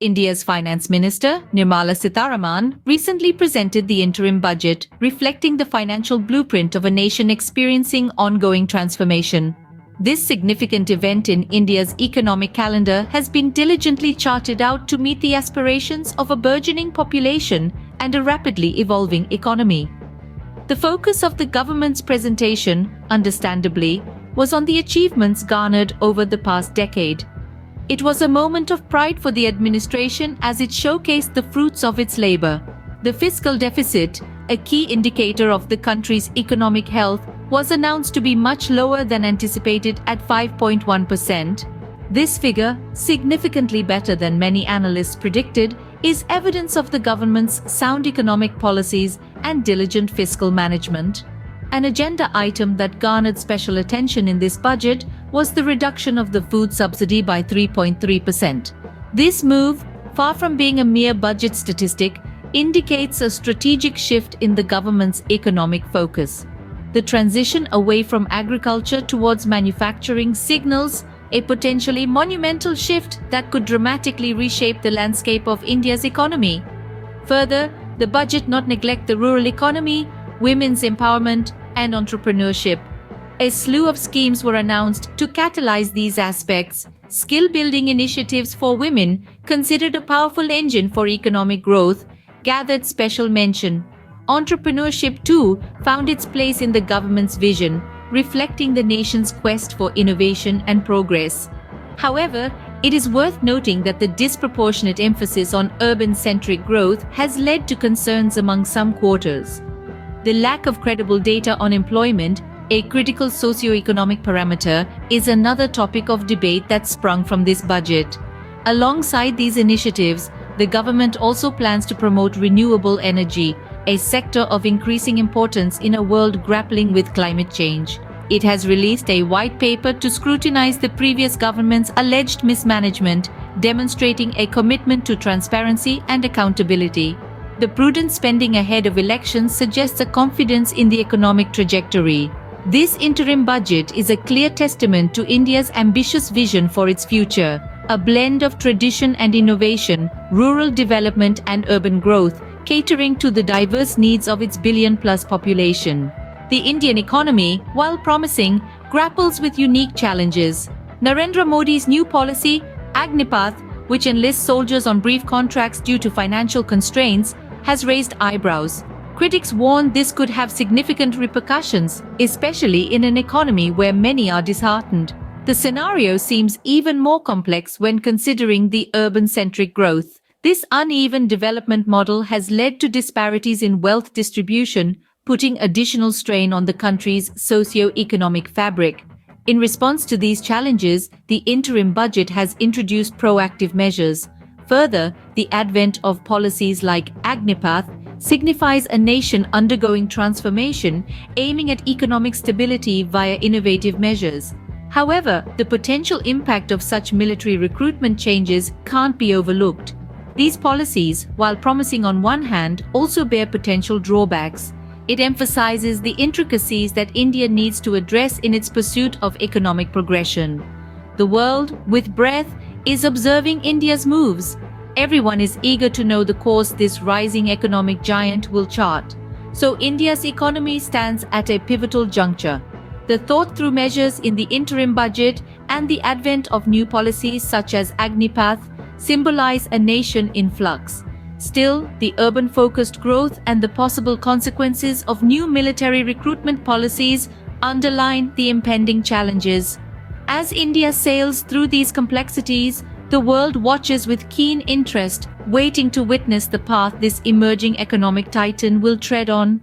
India's Finance Minister, Nirmala Sitharaman, recently presented the interim budget, reflecting the financial blueprint of a nation experiencing ongoing transformation. This significant event in India's economic calendar has been diligently charted out to meet the aspirations of a burgeoning population and a rapidly evolving economy. The focus of the government's presentation, understandably, was on the achievements garnered over the past decade. It was a moment of pride for the administration as it showcased the fruits of its labor. The fiscal deficit, a key indicator of the country's economic health, was announced to be much lower than anticipated at 5.1%. This figure, significantly better than many analysts predicted, is evidence of the government's sound economic policies and diligent fiscal management. An agenda item that garnered special attention in this budget was the reduction of the food subsidy by 3.3%. This move, far from being a mere budget statistic, indicates a strategic shift in the government's economic focus. The transition away from agriculture towards manufacturing signals a potentially monumental shift that could dramatically reshape the landscape of India's economy. Further, the budget not neglect the rural economy, women's empowerment, and entrepreneurship. A slew of schemes were announced to catalyze these aspects. Skill-building initiatives for women, considered a powerful engine for economic growth, gathered special mention. Entrepreneurship, too, found its place in the government's vision, reflecting the nation's quest for innovation and progress. However, it is worth noting that the disproportionate emphasis on urban-centric growth has led to concerns among some quarters. The lack of credible data on employment, a critical socio-economic parameter, is another topic of debate that sprung from this budget. Alongside these initiatives, the government also plans to promote renewable energy, a sector of increasing importance in a world grappling with climate change. It has released a white paper to scrutinize the previous government's alleged mismanagement, demonstrating a commitment to transparency and accountability. The prudent spending ahead of elections suggests a confidence in the economic trajectory. This interim budget is a clear testament to India's ambitious vision for its future, a blend of tradition and innovation, rural development and urban growth, catering to the diverse needs of its billion-plus population. The Indian economy, while promising, grapples with unique challenges. Narendra Modi's new policy, Agnipath, which enlists soldiers on brief contracts due to financial constraints, has raised eyebrows. Critics warn this could have significant repercussions, especially in an economy where many are disheartened. The scenario seems even more complex when considering the urban-centric growth. This uneven development model has led to disparities in wealth distribution, putting additional strain on the country's socio-economic fabric. In response to these challenges, the interim budget has introduced proactive measures. Further, the advent of policies like Agnipath signifies a nation undergoing transformation, aiming at economic stability via innovative measures. However, the potential impact of such military recruitment changes can't be overlooked. These policies, while promising on one hand, also bear potential drawbacks. It emphasizes the intricacies that India needs to address in its pursuit of economic progression. The world, with breadth, is observing India's moves. Everyone is eager to know the course this rising economic giant will chart. So India's economy stands at a pivotal juncture. The thought-through measures in the interim budget and the advent of new policies such as Agnipath symbolize a nation in flux. Still, the urban-focused growth and the possible consequences of new military recruitment policies underline the impending challenges. As India sails through these complexities, the world watches with keen interest, waiting to witness the path this emerging economic titan will tread on.